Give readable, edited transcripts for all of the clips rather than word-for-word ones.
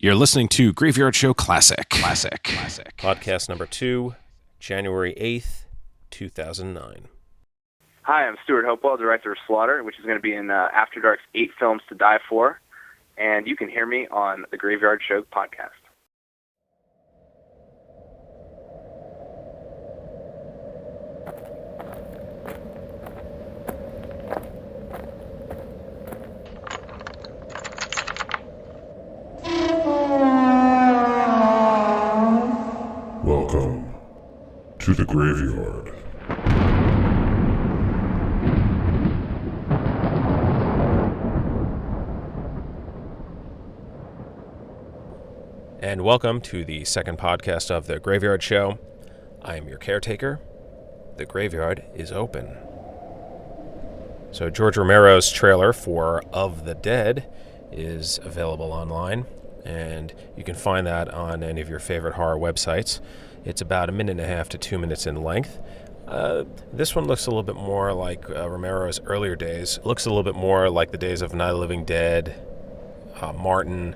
You're listening to Graveyard Show Classic. Podcast number 2, January 8th, 2009. Hi, I'm Stewart Hopewell, director of Slaughter, which is going to be in After Dark's 8 Films to Die For, and you can hear me on the Graveyard Show podcast. Welcome to the Graveyard. And welcome to the second podcast of the Graveyard Show. I am your caretaker. The graveyard is open. So George Romero's trailer for Of the Dead is available online, and you can find that on any of your favorite horror websites. It's about 1.5 to 2 minutes in length. This one looks a little bit more like Romero's earlier days. It looks a little bit more like the days of Night of the Living Dead, Martin,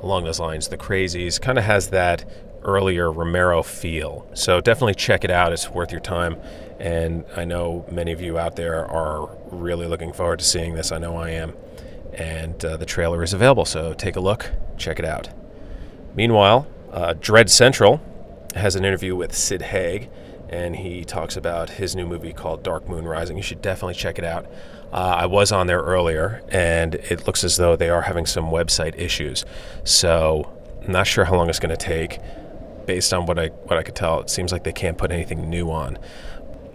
along those lines. The Crazies kind of has that earlier Romero feel. So definitely check it out. It's worth your time. And I know many of you out there are really looking forward to seeing this. I know I am. And the trailer is available, so take a look, check it out. Meanwhile, Dread Central has an interview with Sid Haig, and he talks about his new movie called Dark Moon Rising. You should definitely check it out. I was on there earlier, and it looks as though they are having some website issues. So I'm not sure how long it's going to take. Based on what I could tell, it seems like they can't put anything new on.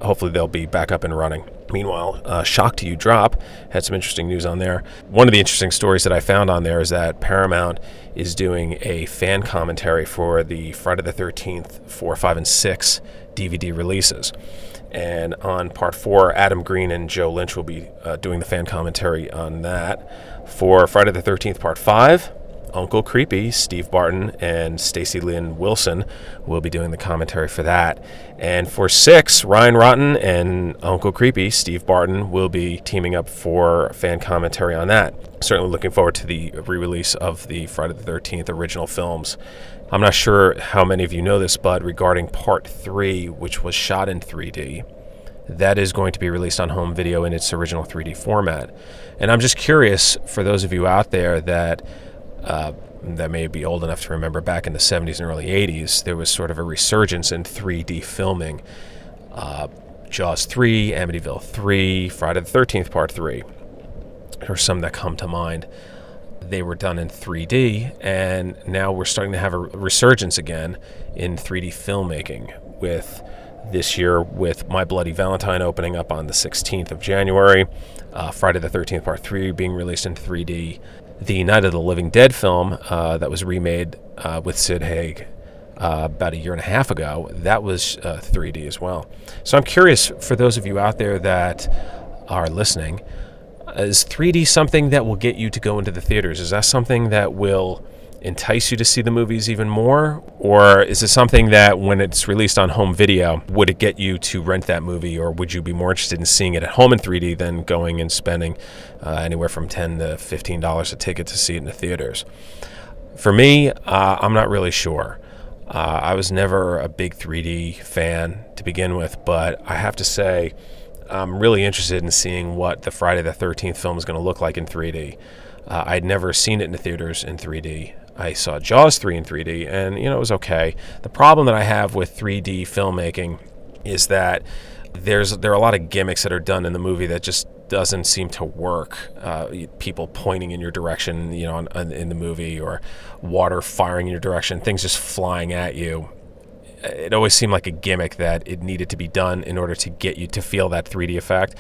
Hopefully they'll be back up and running. Meanwhile, Shock to You Drop had some interesting news on there. One of the interesting stories that I found on there is that Paramount is doing a fan commentary for the Friday the 13th 4, 5, and 6 DVD releases. And on part 4, Adam Green and Joe Lynch will be doing the fan commentary on that. For Friday the 13th part 5, Uncle Creepy, Steve Barton, and Stacey Lynn Wilson will be doing the commentary for that. And for 6, Ryan Rotten and Uncle Creepy, Steve Barton, will be teaming up for fan commentary on that. Certainly looking forward to the re-release of the Friday the 13th original films. I'm not sure how many of you know this, but regarding part 3, which was shot in 3D, that is going to be released on home video in its original 3D format. And I'm just curious, for those of you out there that may be old enough to remember, back in the 70s and early 80s, there was sort of a resurgence in 3D filming. Jaws 3, Amityville 3, Friday the 13th Part 3 are some that come to mind. They were done in 3D, and now we're starting to have a resurgence again in 3D filmmaking, with this year with My Bloody Valentine opening up on the 16th of January, Friday the 13th Part 3 being released in 3D, the Night of the Living Dead film that was remade with Sid Haig about 1.5 years ago, that was 3D as well. So I'm curious, for those of you out there that are listening, is 3D something that will get you to go into the theaters? Is that something that will entice you to see the movies even more? Or is it something that when it's released on home video, would it get you to rent that movie? Or would you be more interested in seeing it at home in 3D than going and spending anywhere from $10 to $15 a ticket to see it in the theaters? For me, I'm not really sure. I was never a big 3D fan to begin with, but I have to say I'm really interested in seeing what the Friday the 13th film is going to look like in 3D. I'd never seen it in the theaters in 3D. I saw Jaws 3 in 3D, and it was okay. The problem that I have with 3D filmmaking is that there are a lot of gimmicks that are done in the movie that just doesn't seem to work. People pointing in your direction, in the movie, or water firing in your direction, things just flying at you. It always seemed like a gimmick that it needed to be done in order to get you to feel that 3D effect.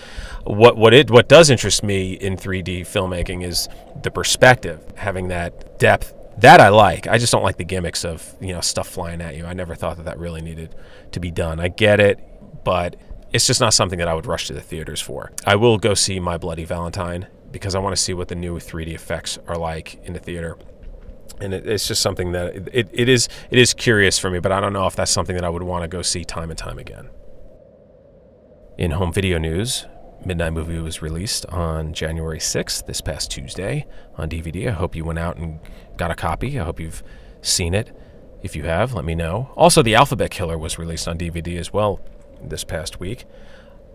What does interest me in 3D filmmaking is the perspective, having that depth. That I like. I just don't like the gimmicks of stuff flying at you. I never thought that really needed to be done. I get it, but it's just not something that I would rush to the theaters for. I will go see My Bloody Valentine because I want to see what the new 3D effects are like in the theater. And it's just something that it is curious for me, but I don't know if that's something that I would want to go see time and time again. In home video news, Midnight Movie was released on January 6th, this past Tuesday, on DVD. I hope you went out and got a copy. I hope you've seen it. If you have, let me know. Also, The Alphabet Killer was released on DVD as well this past week.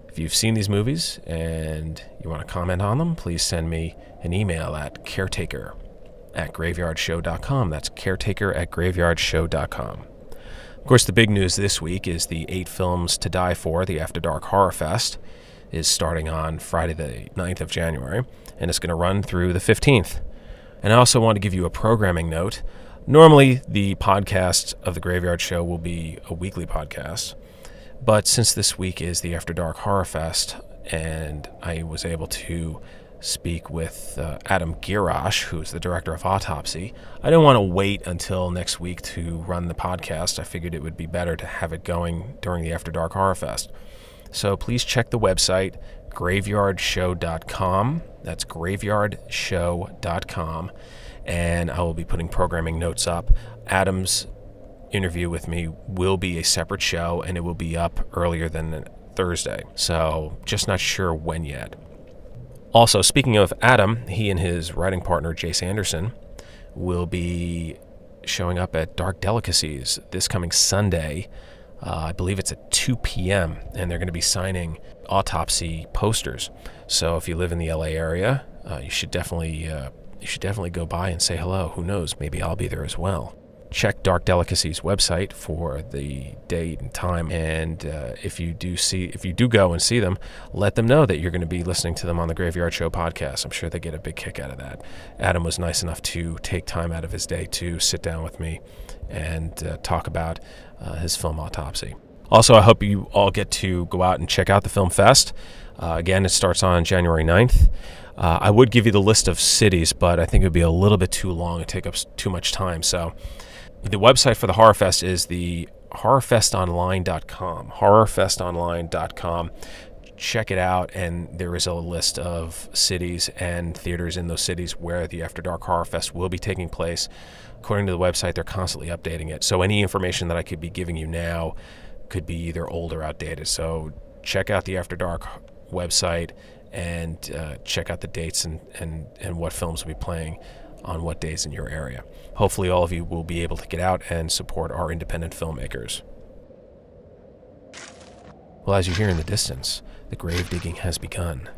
If you've seen these movies and you want to comment on them, please send me an email at caretaker@graveyardshow.com. That's caretaker@graveyardshow.com. Of course, the big news this week is the 8 Films to Die For, the After Dark Horrorfest, is starting on Friday the 9th of January, and it's going to run through the 15th. And I also want to give you a programming note. Normally, the podcast of The Graveyard Show will be a weekly podcast, but since this week is the After Dark Horrorfest, and I was able to speak with Adam Girash, who's the director of Autopsy, I didn't want to wait until next week to run the podcast. I figured it would be better to have it going during the After Dark Horrorfest. So please check the website, graveyardshow.com. That's graveyardshow.com. And I will be putting programming notes up. Adam's interview with me will be a separate show, and it will be up earlier than Thursday. So just not sure when yet. Also, speaking of Adam, he and his writing partner, Jace Anderson, will be showing up at Dark Delicacies this coming Sunday. I believe it's at 2 p.m., and they're going to be signing Autopsy posters. So if you live in the LA area, you should definitely go by and say hello. Who knows? Maybe I'll be there as well. Check Dark Delicacies website for the date and time, and if you do go and see them, let them know that you're going to be listening to them on the Graveyard Show podcast. I'm sure they get a big kick out of that. Adam was nice enough to take time out of his day to sit down with me and talk about his film Autopsy. Also, I hope you all get to go out and check out the Film Fest. Again, it starts on January 9th. I would give you the list of cities, but I think it would be a little bit too long and take up too much time. So the website for the Horrorfest is the horrorfestonline.com, horrorfestonline.com. Check it out, and there is a list of cities and theaters in those cities where the After Dark Horrorfest will be taking place. According to the website, they're constantly updating it. So any information that I could be giving you now could be either old or outdated. So check out the After Dark website and check out the dates and what films will be playing on what days in your area. Hopefully all of you will be able to get out and support our independent filmmakers. Well, as you hear in the distance, the grave digging has begun.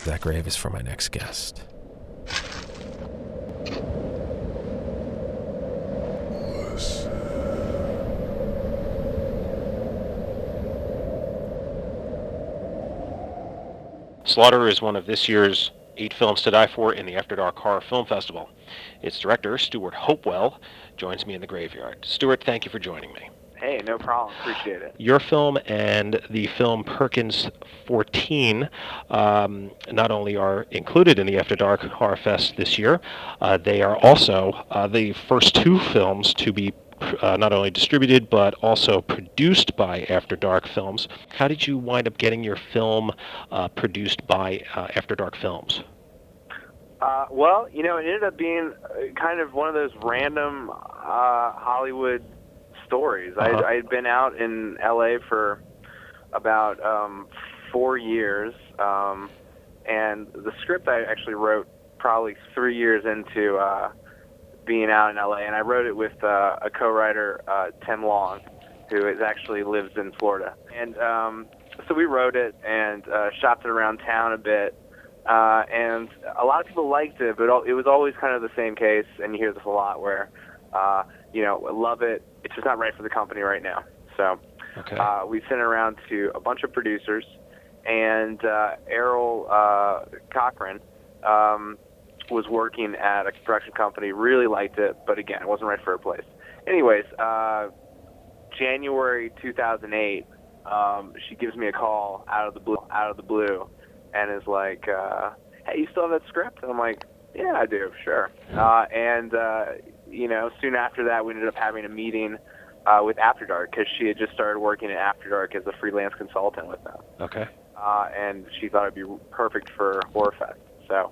That grave is for my next guest. Slaughter is one of this year's 8 Films to Die For in the After Dark Horror Film Festival. Its director, Stewart Hopewell, joins me in the graveyard. Stewart, thank you for joining me. Hey, no problem. Appreciate it. Your film and the film Perkins 14 not only are included in the After Dark Horror Fest this year, they are also the first 2 films to be not only distributed but also produced by After Dark Films. How did you wind up getting your film produced by After Dark Films? Well, it ended up being kind of one of those random Hollywood stories. Uh-huh. I had been out in LA for about 4 years, and the script I actually wrote probably 3 years into being out in LA, and I wrote it with a co-writer, Tim Long, who actually lives in Florida. And so we wrote it and shopped it around town a bit, and a lot of people liked it, but it was always kind of the same case, and you hear this a lot, where I love it, it's just not right for the company right now. So Okay. we sent it around to a bunch of producers, and Errol Cochran was working at a production company, really liked it, but again, it wasn't right for her place. Anyways, January 2008, she gives me a call out of the blue, and is like, hey, you still have that script? And I'm like, yeah, I do, sure. Soon after that, we ended up having a meeting with After Dark, because she had just started working at After Dark as a freelance consultant with them. Okay. And she thought it'd be perfect for Horrorfest. So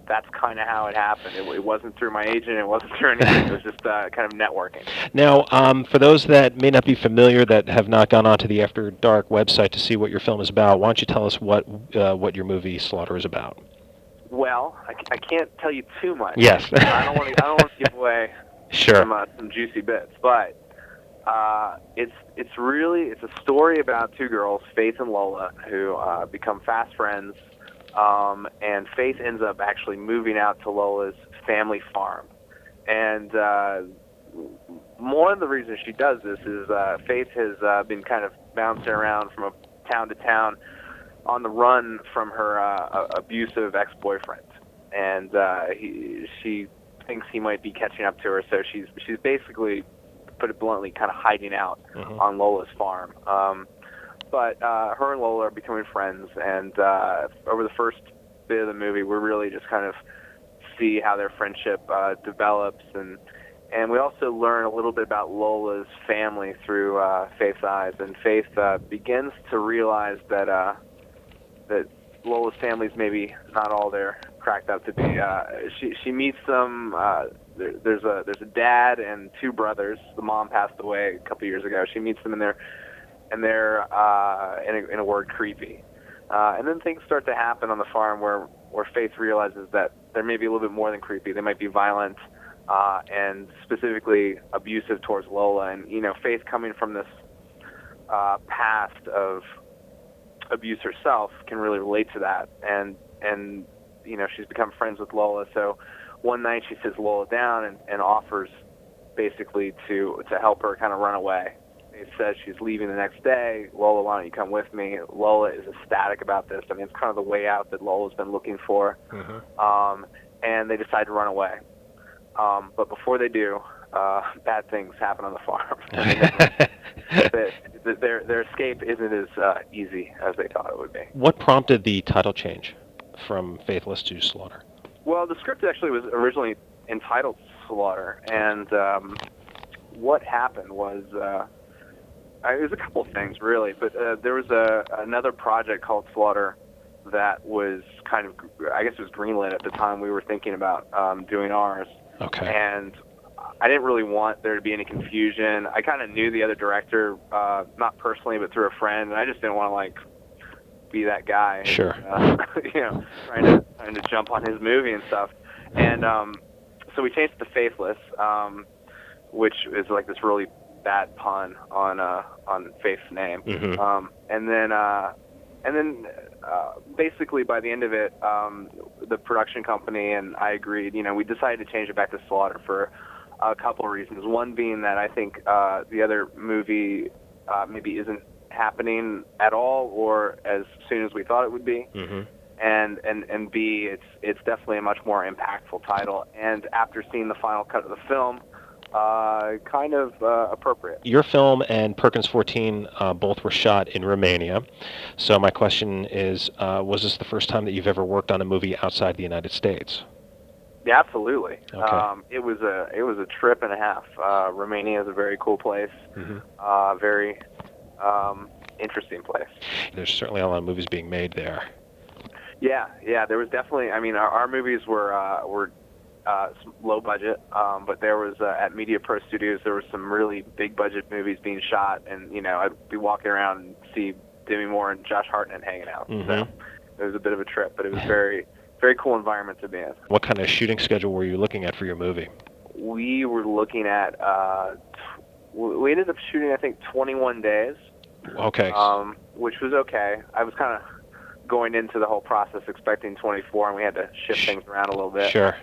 that's kind of how it happened. It wasn't through my agent. It wasn't through anything. It was just kind of networking. Now, for those that may not be familiar, that have not gone onto the After Dark website to see what your film is about, why don't you tell us what your movie Slaughter is about? Well, I can't tell you too much. Yes. I don't want to give away Sure. some juicy bits, but it's a story about two girls, Faith and Lola, who become fast friends. And Faith ends up actually moving out to Lola's family farm. And one of the reasons she does this is Faith has been kind of bouncing around from town to town on the run from her abusive ex-boyfriend. And she thinks he might be catching up to her, so she's basically, to put it bluntly, kind of hiding out on Lola's farm. But her and Lola are becoming friends, and over the first bit of the movie, we're really just kind of see how their friendship develops, and we also learn a little bit about Lola's family through Faith's eyes, and Faith begins to realize that Lola's family's maybe not all they're cracked up to be. She meets them. There's a dad and two brothers. The mom passed away a couple years ago. She meets them in a word, creepy. And then things start to happen on the farm where Faith realizes that there may be a little bit more than creepy. They might be violent and specifically abusive towards Lola. And, Faith, coming from this past of abuse herself, can really relate to that. And she's become friends with Lola. So one night she sits Lola down and offers basically to help her kind of run away. It says she's leaving the next day. Lola, why don't you come with me? Lola is ecstatic about this. I mean, it's kind of the way out that Lola's been looking for. And they decide to run away. But before they do, bad things happen on the farm. Their escape isn't as easy as they thought it would be. What prompted the title change from Faithless to Slaughter? Well, the script actually was originally entitled Slaughter, and what happened was... it was a couple of things, really, but there was another project called Slaughter that was kind of, I guess it was greenlit at the time we were thinking about doing ours. Okay. And I didn't really want there to be any confusion. I kind of knew the other director, not personally, but through a friend, and I just didn't want to, be that guy. Sure. Trying to jump on his movie and stuff. And so we changed it to Faithless, which is like this really bad pun on Faith's name. And then basically by the end of it, the production company and I agreed. We decided to change it back to Slaughter for a couple of reasons. One being that I think the other movie maybe isn't happening at all or as soon as we thought it would be. And B, it's definitely a much more impactful title. And after seeing the final cut of the film, kind of appropriate. Your film and Perkins 14 both were shot in Romania. So my question is, was this the first time that you've ever worked on a movie outside the United States? Yeah, absolutely. Okay. It was a trip and a half. Romania is a very cool place. Very interesting place. There's certainly a lot of movies being made there. Yeah. There was definitely. I mean, our movies were low budget, but there was at Media Pro Studios there was some really big budget movies being shot, and I'd be walking around and see Demi Moore and Josh Hartnett hanging out. So it was a bit of a trip, but it was very very cool environment to be in. What kind of shooting schedule were you looking at for your movie? We were looking at we ended up shooting I think 21 days. Okay. Which was okay. I was kind of going into the whole process expecting 24, and we had to shift things around a little bit. Sure.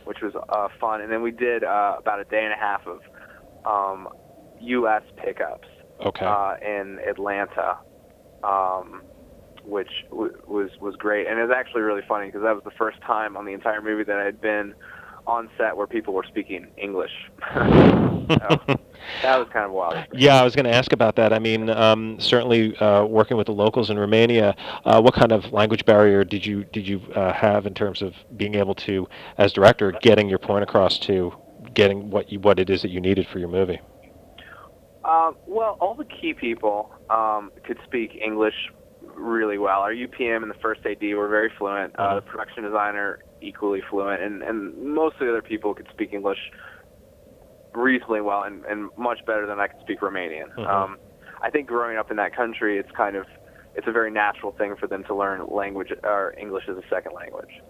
Which was fun. And then we did about a day and a half of U.S. pickups in Atlanta, which was great. And it was actually really funny because that was the first time on the entire movie that I had been on set where people were speaking English. So, that was kind of wild. Yeah, I was going to ask about that. I mean, certainly working with the locals in Romania, what kind of language barrier did you have in terms of being able to, as director, getting your point across to getting what it is that you needed for your movie? Well, all the key people could speak English really well. Our UPM and the first AD were very fluent. The production designer equally fluent, and most of the other people could speak English reasonably well and much better than I could speak Romanian. I think growing up in that country, it's a very natural thing for them to learn language or English as a second language.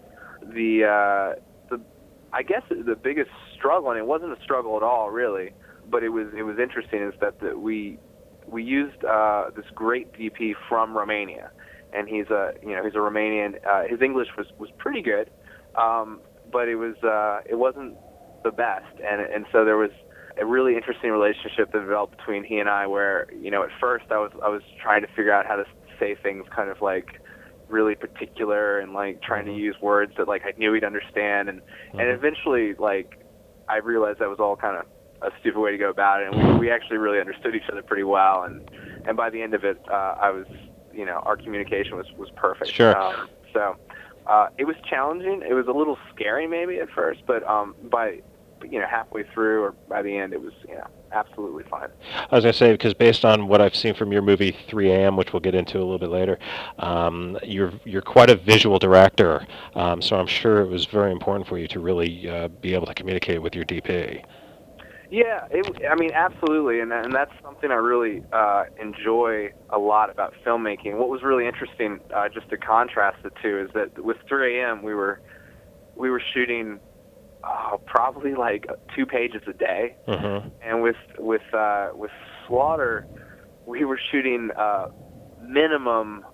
I guess the biggest struggle, and it wasn't a struggle at all really, but it was interesting, is that we used this great DP from Romania, and he's a Romanian. His English was pretty good, but it wasn't the best, and so there was a really interesting relationship that developed between he and I, where at first I was trying to figure out how to say things kind of like really particular and like trying to use words that like I knew he'd understand, and eventually like I realized that was all kind of a stupid way to go about it, and we actually really understood each other pretty well, and by the end of it I was our communication was perfect. Sure. So it was challenging. It was a little scary maybe at first, but by halfway through or by the end, it was absolutely fine. I was going to say, because based on what I've seen from your movie 3 a.m., which we'll get into a little bit later, you're quite a visual director, so I'm sure it was very important for you to really be able to communicate with your DP. Yeah, absolutely, and that's something I really enjoy a lot about filmmaking. What was really interesting, just to contrast the two, is that with 3 a.m. we were shooting probably like 2 pages a day, and with Slaughter we were shooting minimum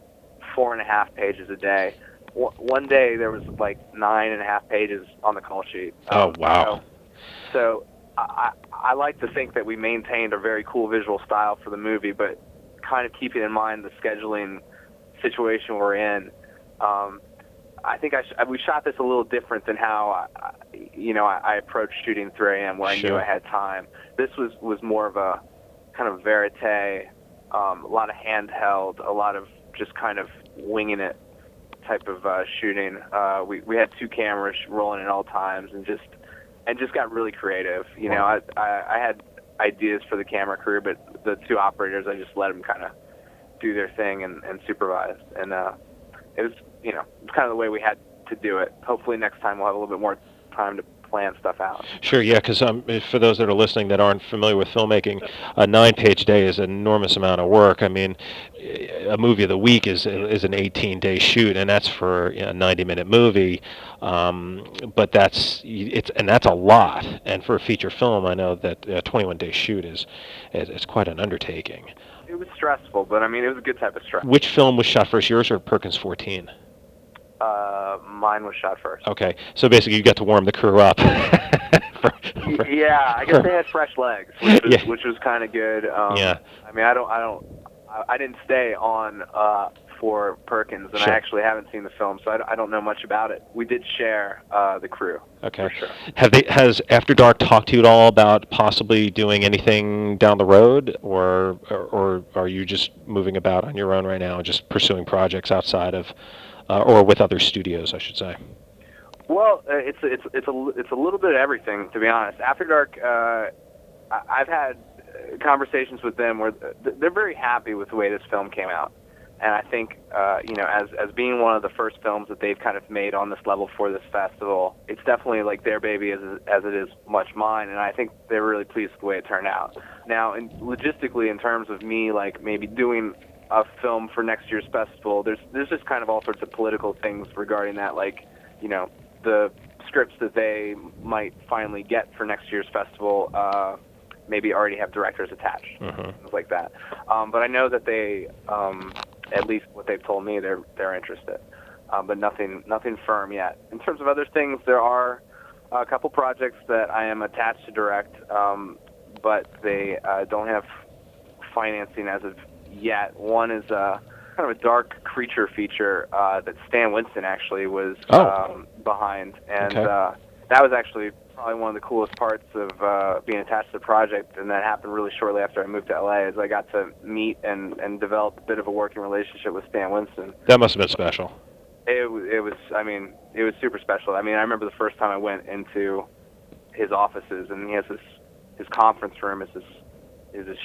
4.5 pages a day. One day there was like 9.5 pages on the call sheet. Oh wow! So I like to think that we maintained a very cool visual style for the movie, but kind of keeping in mind the scheduling situation we're in. I think we shot this a little different than how I approached shooting 3 a.m. where I knew I had time. This was more of a kind of verite, a lot of handheld, a lot of just kind of winging it type of shooting. We had 2 cameras rolling at all times, and just got really creative. I had ideas for the camera crew, but the 2 operators, I just let them kind of do their thing and supervise. And it was, it's kind of the way we had to do it. Hopefully next time we'll have a little bit more time to plan stuff out. Sure, yeah, because for those that are listening that aren't familiar with filmmaking, a 9-page day is an enormous amount of work. I mean, a movie of the week is an 18-day shoot, and that's for a 90-minute movie. But that's a lot. And for a feature film, I know that a 21-day shoot is quite an undertaking. It was stressful, but it was a good type of stress. Which film was shot first, yours or Perkins 14? Mine was shot first. Okay, so basically you got to warm the crew up. Yeah, I guess they had fresh legs, which was kind of good. Yeah. I didn't stay on for Perkins, and Sure. I actually haven't seen the film, so I don't know much about it. We did share the crew. Okay. For sure. Has After Dark talked to you at all about possibly doing anything down the road, or are you just moving about on your own right now and just pursuing projects outside of, or with other studios, I should say? Well, it's a little bit of everything, to be honest. After Dark, I've had conversations with them where they're very happy with the way this film came out, and I think as being one of the first films that they've kind of made on this level for this festival, it's definitely like their baby as it is much mine, and I think they're really pleased with the way it turned out. Now, logistically, in terms of me like maybe doing a film for next year's festival, there's just kind of all sorts of political things regarding that, like the scripts that they might finally get for next year's festival maybe already have directors attached, things like that. But I know that they, at least what they've told me, they're interested, but nothing firm yet. In terms of other things, there are a couple projects that I am attached to direct, but they don't have financing as of yet. One is kind of a dark creature feature that Stan Winston actually was behind, and that was actually probably one of the coolest parts of being attached to the project, and that happened really shortly after I moved to LA, as I got to meet and develop a bit of a working relationship with Stan Winston. That must have been special. It was super special. I remember the first time I went into his offices, and he has his conference room is his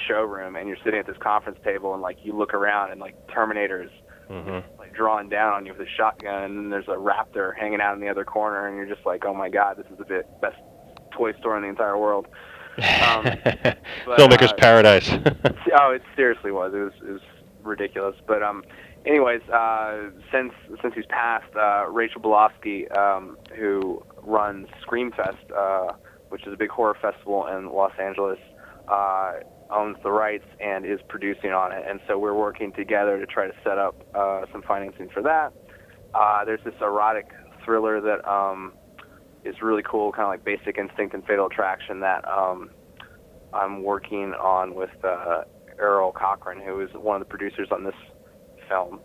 showroom, and you're sitting at this conference table, and like you look around, and like Terminator's place drawing down on you with a shotgun, and there's a raptor hanging out in the other corner, and you're just like, oh my god, this is the best toy store in the entire world. But, Filmmaker's paradise. Oh, it seriously was. It was ridiculous. But anyways, since he's passed, Rachel Bolofsky, who runs Screamfest, which is a big horror festival in Los Angeles, owns the rights and is producing on it. And so we're working together to try to set up some financing for that. There's this erotic thriller that is really cool, kind of like Basic Instinct and Fatal Attraction, that I'm working on with Errol Cochran, who is one of the producers on this film.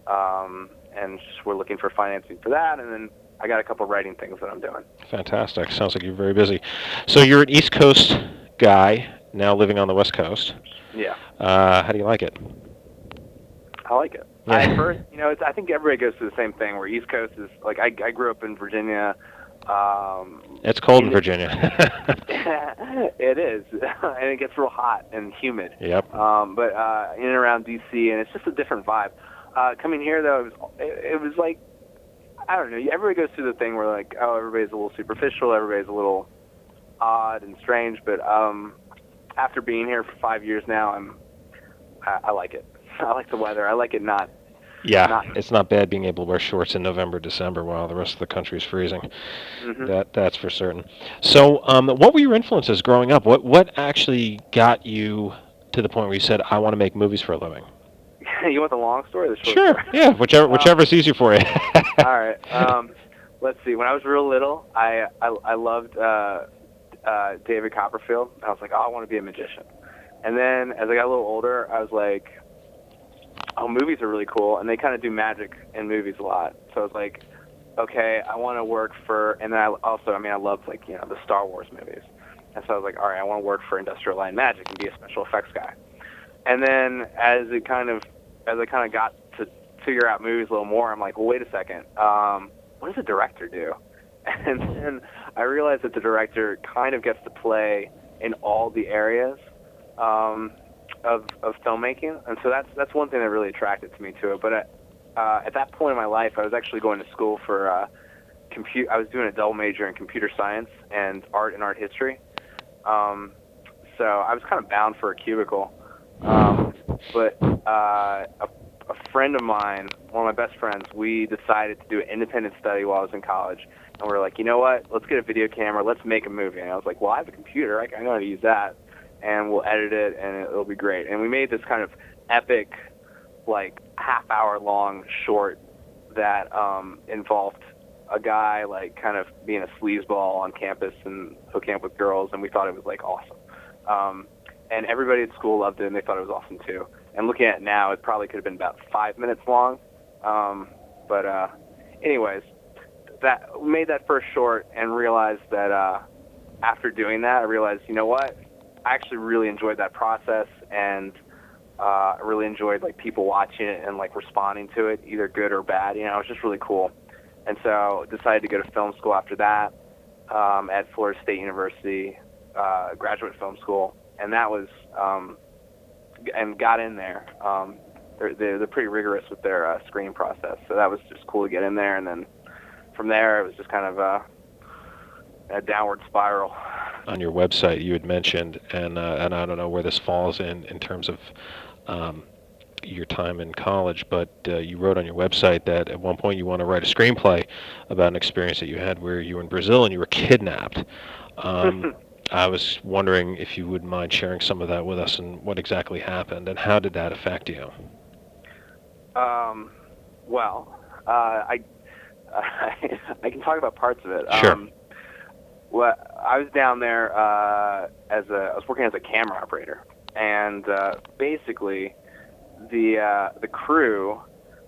And we're looking for financing for that, and then I got a couple writing things that I'm doing. Fantastic. Sounds like you're very busy. So you're an East Coast guy, now living on the West Coast. Yeah. How do you like it? I like it. Yeah. At first, I think everybody goes through the same thing, where East Coast is, like, I grew up in Virginia. It's cold in Virginia. It is, and it gets real hot and humid. Yep. But in and around D.C., and it's just a different vibe. Coming here, though, it was like, I don't know, everybody goes through the thing where, like, oh, everybody's a little superficial, everybody's a little odd and strange, but after being here for 5 years now, I like it. I like the weather. I like it not. Yeah, it's not bad being able to wear shorts in November, December while the rest of the country is freezing. Mm-hmm. That's for certain. So what were your influences growing up? What actually got you to the point where you said, I want to make movies for a living? You want the long story or the short story? Sure, yeah, whichever's easier for you. All right. Let's see. When I was real little, I loved David Copperfield. I was like, oh, I want to be a magician. And then as I got a little older, I was like, oh, movies are really cool, and they kind of do magic in movies a lot. So I was like, okay, I want to work for, and then I loved, like, the Star Wars movies. And so I was like, all right, I want to work for Industrial Light and Magic and be a special effects guy. And then as I kind of got to figure out movies a little more, I'm like, well, wait a second, what does a director do? And then I realized that the director kind of gets to play in all the areas of filmmaking, and so that's one thing that really attracted me to it. But at that point in my life, I was actually going to school for I was doing a double major in computer science and art history. So I was kind of bound for a cubicle. But a friend of mine, one of my best friends, we decided to do an independent study while I was in college, and we were like, you know what? Let's get a video camera. Let's make a movie. And I was like, well, I have a computer. I know how to use that. And we'll edit it, and it'll be great. And we made this kind of epic, like, half-hour-long short that involved a guy, like, kind of being a sleazeball on campus and hooking up with girls, and we thought it was, like, awesome. And everybody at school loved it, and they thought it was awesome, too. And looking at it now, it probably could have been about 5 minutes long. Anyways, we made that first short and realized that after doing that, I realized, you know what? I actually really enjoyed that process, and I really enjoyed, like, people watching it and, like, responding to it, either good or bad. It was just really cool. And so decided to go to film school after that at Florida State University, graduate film school, and that was and got in there. They're pretty rigorous with their screening process, so that was just cool to get in there. And then from there, it was just kind of a downward spiral. On your website, you had mentioned, and I don't know where this falls in terms of your time in college, but you wrote on your website that at one point you want to write a screenplay about an experience that you had where you were in Brazil and you were kidnapped. I was wondering if you wouldn't mind sharing some of that with us and what exactly happened and how did that affect you? Well, I can talk about parts of it. Sure. Well, I was down there I was working as a camera operator, and basically the crew,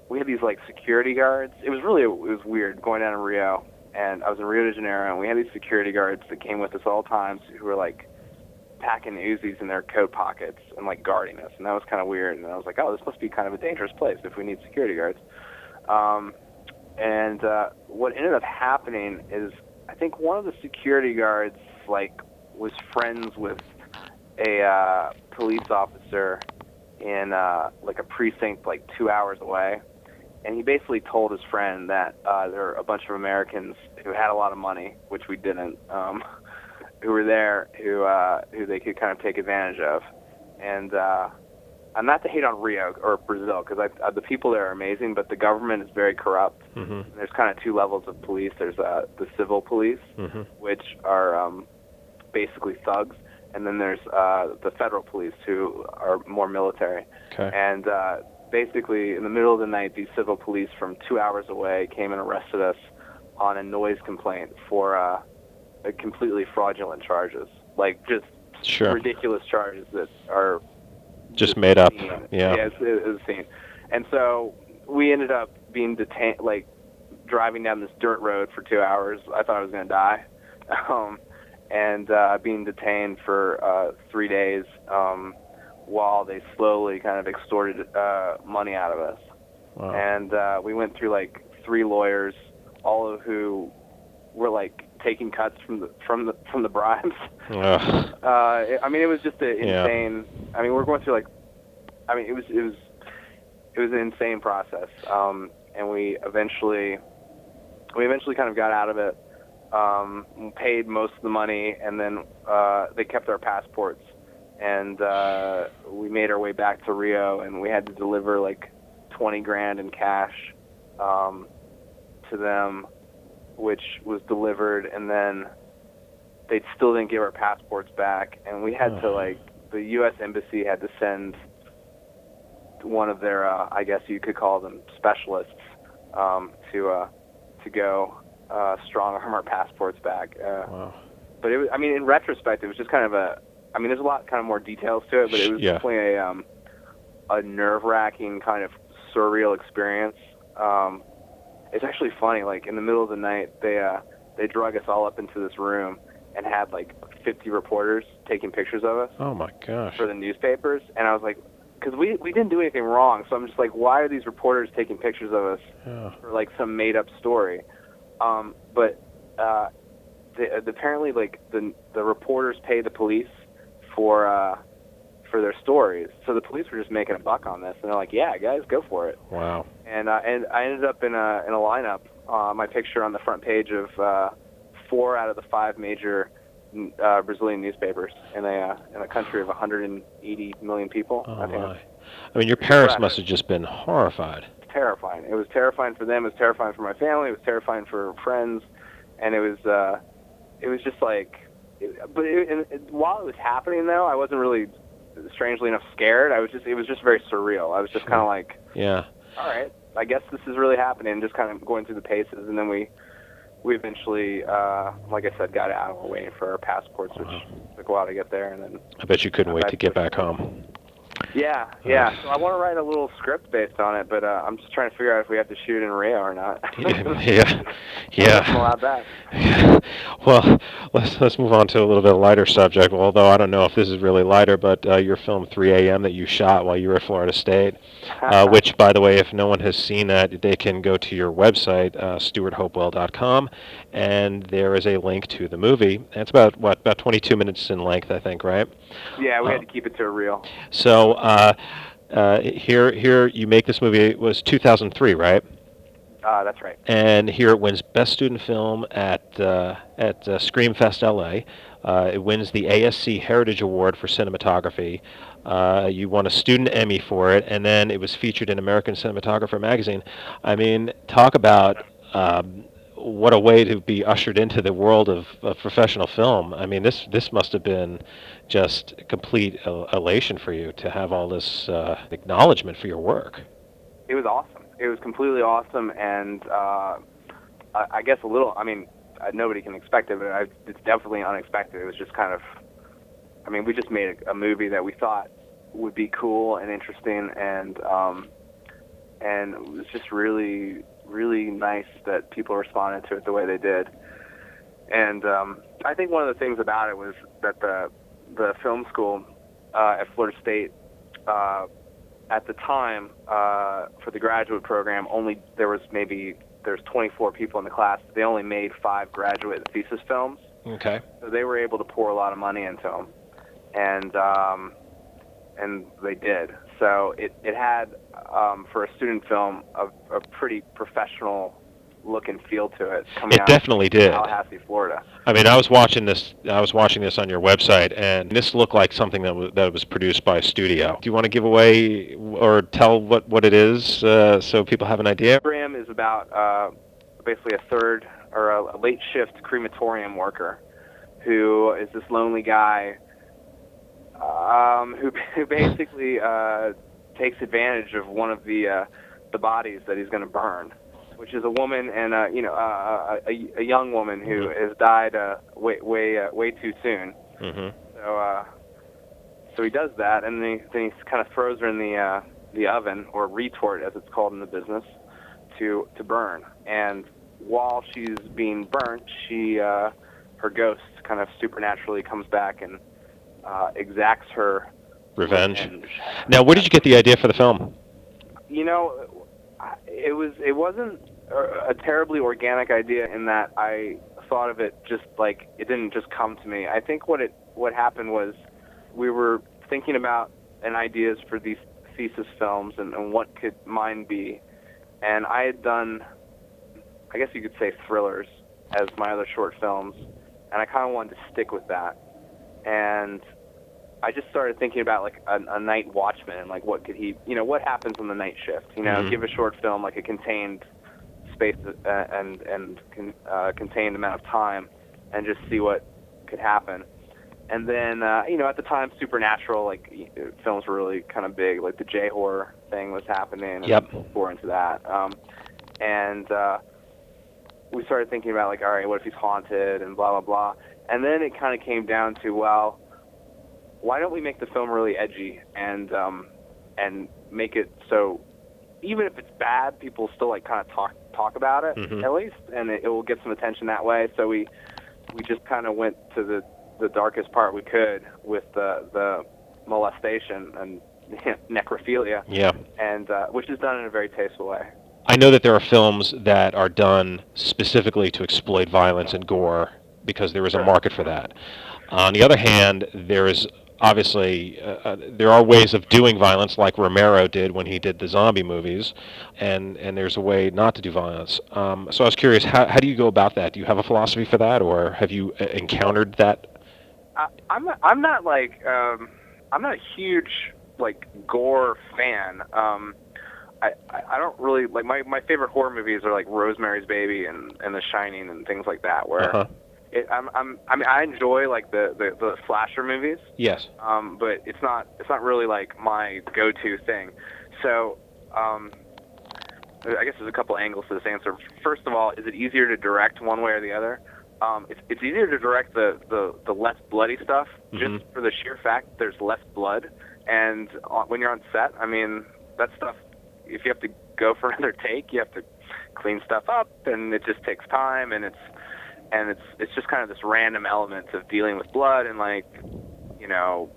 we had these, like, security guards. It was weird going down to Rio, and I was in Rio de Janeiro, and we had these security guards that came with us all times who were, like, packing Uzis in their coat pockets and, like, guarding us, and that was kind of weird. And I was like, oh, this must be kind of a dangerous place if we need security guards. And what ended up happening is, I think one of the security guards, like, was friends with a police officer in like a precinct like 2 hours away, and he basically told his friend that there were a bunch of Americans who had a lot of money, which we didn't, who were there, who they could kind of take advantage of. And not to hate on Rio or Brazil, because the people there are amazing, but the government is very corrupt. Mm-hmm. There's kind of two levels of police. There's the civil police, Mm-hmm. which are basically thugs, and then there's the federal police, who are more military. Okay. And basically, in the middle of the night, these civil police from 2 hours away came and arrested us on a noise complaint for completely fraudulent charges, like just Sure. ridiculous charges that are Just made up. obscene. Yeah. It's obscene. And so we ended up being detained, like driving down this dirt road for 2 hours. I thought I was going to die. And being detained for 3 days while they slowly kind of extorted money out of us. Wow. And we went through like 3 lawyers, all of who were like taking cuts from the bribes. Ugh. I mean, it was just an Yeah. insane. I mean, we're going through it was an insane process. And we eventually kind of got out of it. Paid most of the money, and then they kept our passports, and we made our way back to Rio, and we had to deliver like 20 grand in cash to them, which was delivered, and then they still didn't give our passports back, and we had to, like, the U.S. Embassy had to send one of their, I guess you could call them specialists, to go strong arm our passports back. Wow. But it was, I mean, in retrospect, it was just kind of there's a lot kind of more details to it, but it was Yeah. definitely a nerve-wracking kind of surreal experience. It's actually funny, like in the middle of the night, they drug us all up into this room and had like 50 reporters taking pictures of us Oh my gosh. for the newspapers, and I was like, because we didn't do anything wrong, so I'm just like, why are these reporters taking pictures of us Yeah. for like some made-up story? But apparently, like the reporters pay the police for their stories, so the police were just making a buck on this, and they're like, yeah, guys, go for it. Wow. And I ended up in a lineup. My picture on the front page of 4 out of the 5 major Brazilian newspapers in a country of 180 million people. Oh I think my. I mean, your parents Correct. must have just been horrified. terrifying. It was terrifying for them. It was terrifying for my family. It was terrifying for friends, and it was just like. While it was happening, though, I wasn't really, strangely enough, scared. It was just very surreal. I was just kind of like, Yeah. all right, I guess this is really happening. Just kind of going through the paces, and then we eventually, like I said, got out. We're waiting for our passports, which took a while to get there, and then. I bet you couldn't wait to get back home. Yeah. So I want to write a little script based on it, but I'm just trying to figure out if we have to shoot in Rio or not. Yeah. I'm allowed back. Well, let's move on to a little bit lighter subject. Well, although I don't know if this is really lighter, but your film 3 a.m. that you shot while you were at Florida State, which, by the way, if no one has seen that, they can go to your website, stewarthopewell.com, and there is a link to the movie. And it's about 22 minutes in length, I think, right? Yeah, we had to keep it to a reel. So here you make this movie. It was 2003, right? That's right. And here it wins Best Student Film at Screamfest LA. It wins the ASC Heritage Award for Cinematography. You won a Student Emmy for it, and then it was featured in American Cinematographer magazine. I mean, talk about what a way to be ushered into the world of professional film. I mean, this must have been just complete elation for you to have all this acknowledgement for your work. It was awesome. It was completely awesome, and I guess a little. I mean, nobody can expect it, but it's definitely unexpected. It was just kind of. I mean, we just made a movie that we thought would be cool and interesting, and it was just really, really nice that people responded to it the way they did. And I think one of the things about it was that the film school at Florida State. At the time, for the graduate program, there's 24 people in the class. They only made 5 graduate thesis films. Okay. So they were able to pour a lot of money into them, and they did. So it had for a student film, a pretty professional look and feel to it. It definitely did. Tallahassee, Florida. I mean, I was watching this on your website, and this looked like something that was produced by a studio. Do you want to give away or tell what it is, so people have an idea? The program is about basically a late shift crematorium worker who is this lonely guy who basically takes advantage of one of the bodies that he's going to burn, which is a woman and a young woman who has died way too soon. Mm-hmm. So he does that, and then he kind of throws her in the oven, or retort as it's called in the business, to burn. And while she's being burnt, her ghost kind of supernaturally comes back and exacts her revenge. Now, where did you get the idea for the film? You know, it wasn't a terribly organic idea in that I thought of it just like it didn't just come to me. I think what happened was we were thinking about ideas for these thesis films and what could mine be, and I had done, I guess you could say, thrillers as my other short films, and I kind of wanted to stick with that. And I just started thinking about like a night watchman and like what could he, what happens on the night shift, give a short film like a contained space and contained amount of time and just see what could happen. And then, at the time, supernatural, films were really kind of big, like the J-horror thing was happening. Yep. And more into that. And we started thinking about, all right, what if he's haunted and blah, blah, blah. And then it kind of came down to, well, why don't we make the film really edgy and make it so even if it's bad, people still kind of talk about it, at least, and it will get some attention that way. So we just kind of went to the darkest part we could with the molestation and necrophilia. Yeah. And which is done in a very tasteful way. I know that there are films that are done specifically to exploit violence and gore because there is a market for that. On the other hand, there is obviously there are ways of doing violence, like Romero did when he did the zombie movies, and there's a way not to do violence. So I was curious, how do you go about that? Do you have a philosophy for that, or have you encountered that? I'm not a huge gore fan. I don't really my favorite horror movies are like Rosemary's Baby and The Shining and things like that, where I enjoy the slasher movies. Yes. But it's not really my go-to thing. So I guess there's a couple angles to this answer. First of all, is it easier to direct one way or the other? It's easier to direct the less bloody stuff, just for the sheer fact there's less blood. And when you're on set, I mean, that stuff, if you have to go for another take, you have to clean stuff up, and it just takes time, and it's just kind of this random element of dealing with blood and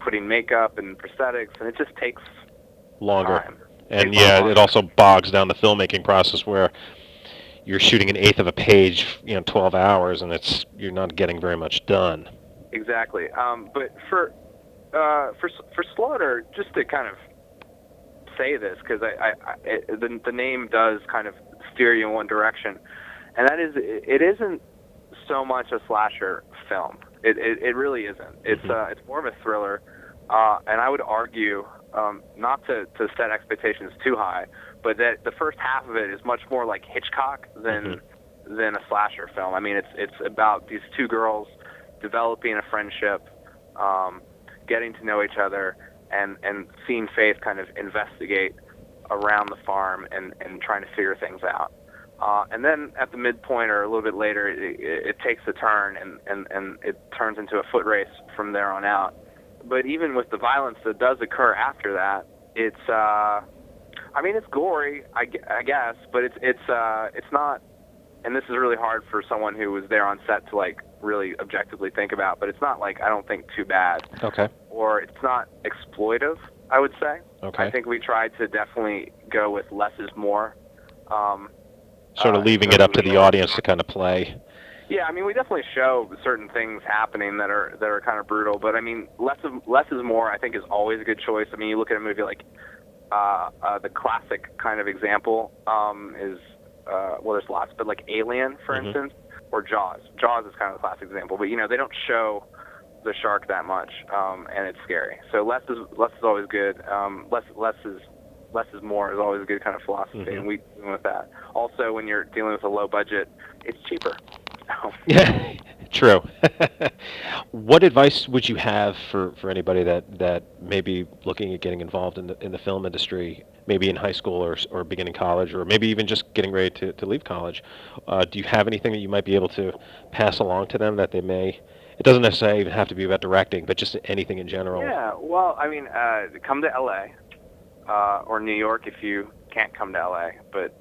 putting makeup and prosthetics, and it just takes longer time. And it also bogs down the filmmaking process where you're shooting an eighth of a page, 12 hours, and you're not getting very much done. Exactly. But for Slaughter, just to kind of say this, because the name does kind of steer you in one direction, and that is, it isn't so much a slasher film. It really isn't. It's more of a thriller, and I would argue, not to set expectations too high, but that the first half of it is much more like Hitchcock than a slasher film. I mean, it's about these two girls developing a friendship, getting to know each other, and seeing Faith kind of investigate around the farm and trying to figure things out. And then at the midpoint or a little bit later, it takes a turn and it turns into a foot race from there on out. But even with the violence that does occur after that, it's it's gory, I guess, but it's not. And this is really hard for someone who was there on set to really objectively think about. But it's not I don't think too bad. Okay. Or it's not exploitive, I would say. Okay. I think we tried to definitely go with less is more. Sort of leaving it up to the audience to kind of play. Yeah, I mean, we definitely show certain things happening that are kind of brutal, but I mean, less is more, I think, is always a good choice. I mean, you look at a movie like The classic kind of example is, well, there's lots, but like Alien, for instance, or Jaws. Jaws is kind of the classic example, but they don't show the shark that much, and it's scary. So less is always good. Less is more is always a good kind of philosophy, and we deal with that. Also, when you're dealing with a low budget, it's cheaper. Yeah, true. What advice would you have for anybody that may be looking at getting involved in the film industry, maybe in high school or beginning college, or maybe even just getting ready to leave college? Do you have anything that you might be able to pass along to them that they may? It doesn't necessarily even have to be about directing, but just anything in general. Yeah, well, I mean, come to L.A. Or New York if you can't come to L.A. But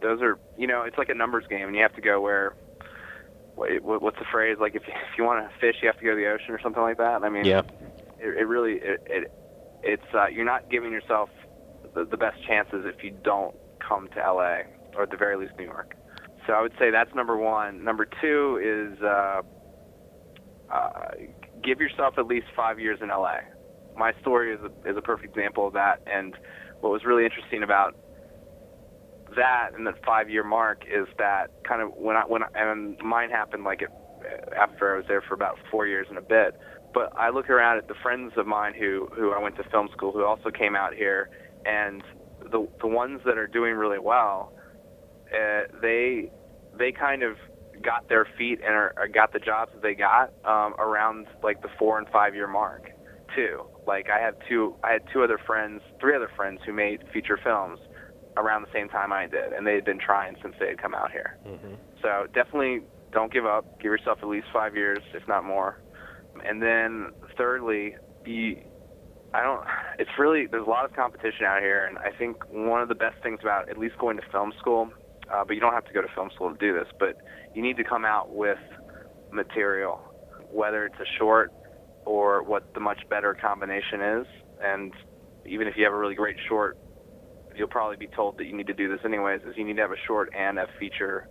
those are, it's like a numbers game, and you have to go where. What's the phrase? Like if you want to fish, you have to go to the ocean or something like that. I mean, yeah. It really it's you're not giving yourself the best chances if you don't come to L.A. or at the very least New York. So I would say that's number one. Number two is give yourself at least 5 years in L.A. My story is a perfect example of that. And what was really interesting about that and the 5-year mark is that kind of and mine happened after I was there for about 4 years and a bit. But I look around at the friends of mine who I went to film school who also came out here, and the ones that are doing really well, they kind of got their feet and or got the jobs that they got around like the 4 and 5 year mark too. Like I had three other friends who made feature films around the same time I did, and they had been trying since they had come out here. So definitely don't give up. Give yourself at least 5 years, if not more. And then thirdly, there's a lot of competition out here, and I think one of the best things about at least going to film school, but you don't have to go to film school to do this, but you need to come out with material, whether it's a short or what the much better combination is. And even if you have a really great short, you'll probably be told that you need to do this anyways, is you need to have a short and a feature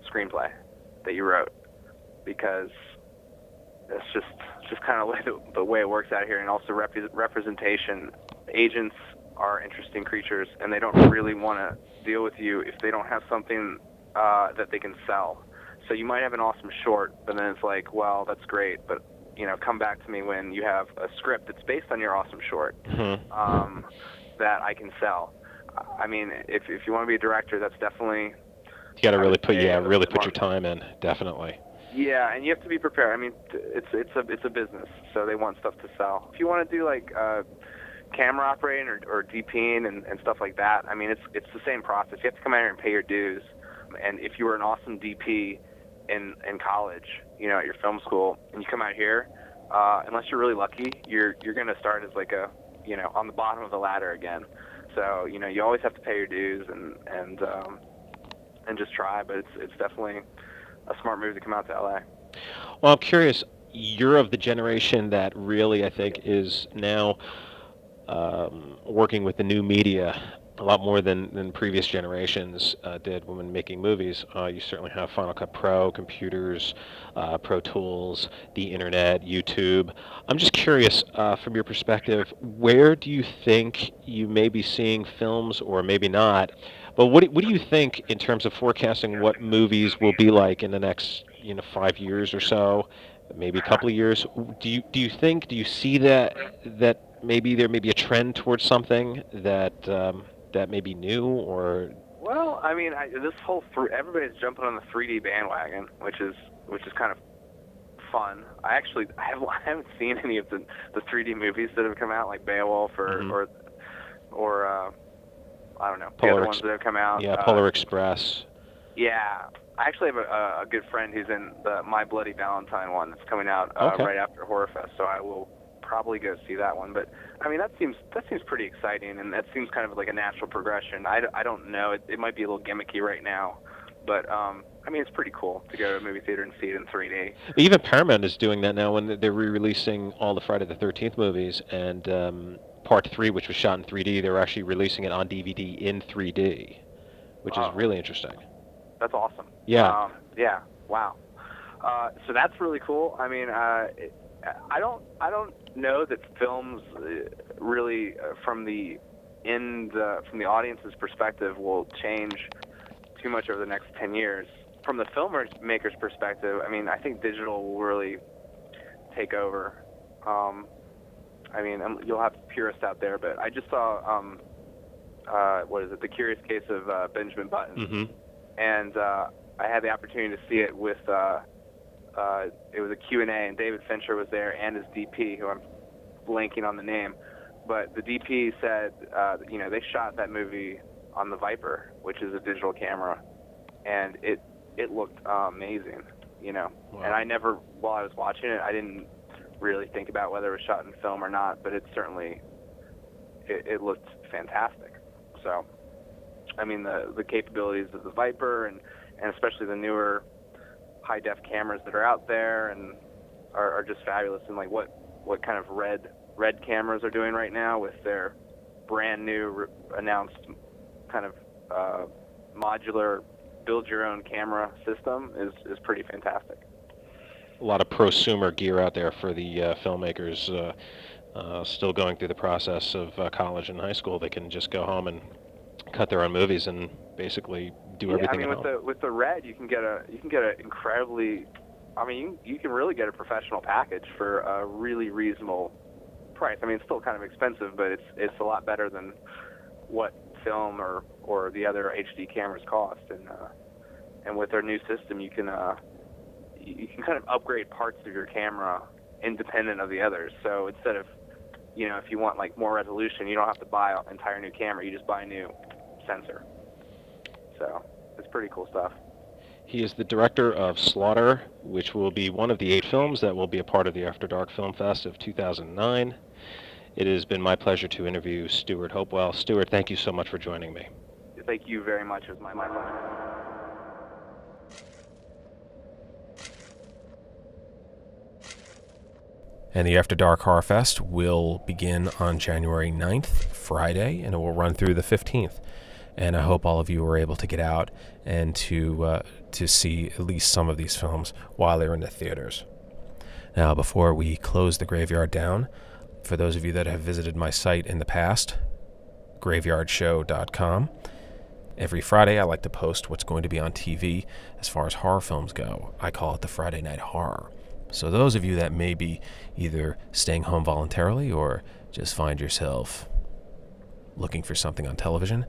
screenplay that you wrote, because it's just kind of the way it works out here. And also representation. Agents are interesting creatures, and they don't really want to deal with you if they don't have something that they can sell. So you might have an awesome short, but then it's like, well, that's great, but come back to me when you have a script that's based on your awesome short that I can sell. I mean, if you want to be a director, that's definitely you got to really put your time in, definitely. Yeah, and you have to be prepared. I mean, it's a business, so they want stuff to sell. If you want to do like camera operating or DPing and stuff like that, I mean, it's the same process. You have to come out here and pay your dues. And if you were an awesome DP in college, at your film school, and you come out here, unless you're really lucky, you're going to start as like on the bottom of the ladder again. So you always have to pay your dues and just try. But it's definitely a smart move to come out to LA. Well, I'm curious. You're of the generation that really, I think, is now working with the new media a lot more than previous generations did when making movies. You certainly have Final Cut Pro, computers, Pro Tools, the internet, YouTube. I'm just curious, from your perspective, where do you think you may be seeing films, or maybe not, but what do you think in terms of forecasting what movies will be like in the next 5 years or so, maybe a couple of years? Do you see that maybe there may be a trend towards something that may be new, or? Well, I mean, everybody's jumping on the 3D bandwagon, which is kind of fun. I haven't seen any of the 3D movies that have come out, like Beowulf or I don't know, the other ones that have come out. Yeah, Polar Express. Yeah, I actually have a good friend who's in the My Bloody Valentine one that's coming out right after Horrorfest, so I will probably go see that one. But I mean, that seems pretty exciting, and that seems kind of like a natural progression. I don't know, it might be a little gimmicky right now, but I mean, it's pretty cool to go to a movie theater and see it in 3D. Even Paramount is doing that now when they're re-releasing all the Friday the 13th movies, and Part 3, which was shot in 3D, they're actually releasing it on DVD in 3D, which is really interesting. That's awesome. Yeah. Yeah. Wow. So that's really cool. I mean, I don't know that films really from the from the audience's perspective will change too much over the next 10 years. From the filmmaker's perspective, I mean, I think digital will really take over. I mean, you'll have purists out there, but I just saw, The Curious Case of Benjamin Button. Mm-hmm. And I had the opportunity to see it with, it was a Q&A, and David Fincher was there, and his DP, who I'm blanking on the name. But the DP said, they shot that movie on the Viper, which is a digital camera, and it looked amazing, Wow. And I never, while I was watching it, I didn't really think about whether it was shot in film or not, but it certainly, it looked fantastic. So, I mean, the capabilities of the Viper and especially the newer high-def cameras that are out there and are just fabulous. And like what kind of red cameras are doing right now with their brand new announced kind of modular build-your-own camera system is pretty fantastic. A lot of prosumer gear out there for the filmmakers still going through the process of college and high school. They can just go home and cut their own movies and basically do everything at home. With the Red, you can get a incredibly, I mean, you can really get a professional package for a really reasonable price. I mean, it's still kind of expensive, but it's a lot better than what film or the other HD cameras cost. And with their new system, you can kind of upgrade parts of your camera independent of the others. So instead of, if you want like more resolution, you don't have to buy an entire new camera. You just buy a new sensor. So it's pretty cool stuff. He is the director of Slaughter, which will be one of the 8 films that will be a part of the After Dark Film Fest of 2009. It has been my pleasure to interview Stewart Hopewell. Stewart, thank you so much for joining me. Thank you very much. It was my pleasure. And the After Dark Horrorfest will begin on January 9th, Friday, and it will run through the 15th. And I hope all of you were able to get out and to see at least some of these films while they're in the theaters. Now, before we close the graveyard down, for those of you that have visited my site in the past, graveyardshow.com, every Friday I like to post what's going to be on TV as far as horror films go. I call it the Friday Night Horror. So those of you that may be either staying home voluntarily or just find yourself looking for something on television,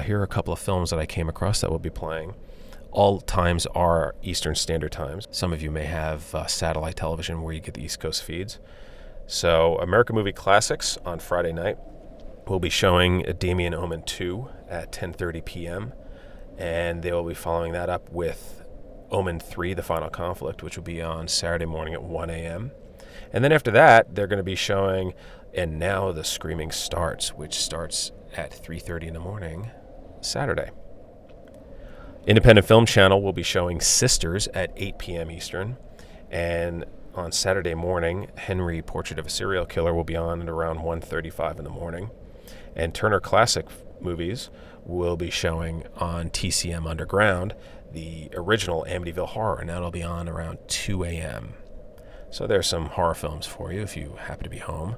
here are a couple of films that I came across that will be playing. All times are Eastern Standard Times. Some of you may have satellite television where you get the East Coast feeds. So American Movie Classics on Friday night will be showing Damien Omen 2 at 10:30 p.m. And they will be following that up with Omen 3, The Final Conflict, which will be on Saturday morning at 1 a.m. And then after that, they're going to be showing And Now the Screaming Starts, which starts at 3:30 in the morning, Saturday. Independent Film Channel will be showing Sisters at 8 p.m. Eastern. And on Saturday morning, Henry, Portrait of a Serial Killer will be on at around 1:35 in the morning. And Turner Classic Movies will be showing on TCM Underground the original Amityville Horror, and that'll be on around 2 a.m. So there's some horror films for you if you happen to be home.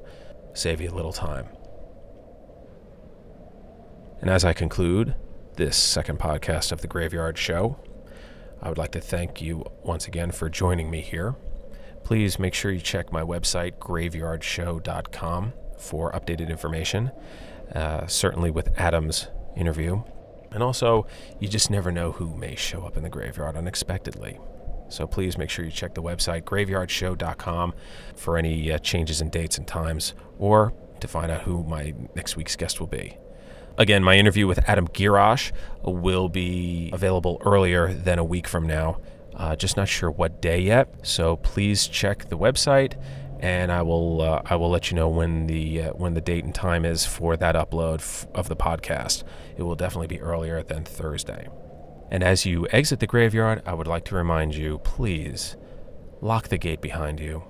Save you a little time. And as I conclude this second podcast of The Graveyard Show, I would like to thank you once again for joining me here. Please make sure you check my website, graveyardshow.com, for updated information, certainly with Adam's interview. And also, you just never know who may show up in the graveyard unexpectedly. So please make sure you check the website, graveyardshow.com, for any changes in dates and times, or to find out who my next week's guest will be. Again, my interview with Adam Girash will be available earlier than a week from now. Just not sure what day yet, so please check the website, and I will let you know when the date and time is for that upload of the podcast. It will definitely be earlier than Thursday. And as you exit the graveyard, I would like to remind you, please lock the gate behind you.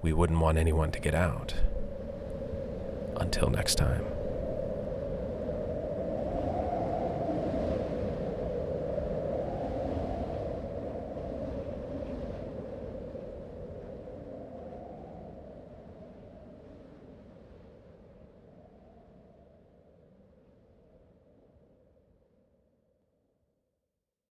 We wouldn't want anyone to get out. Until next time.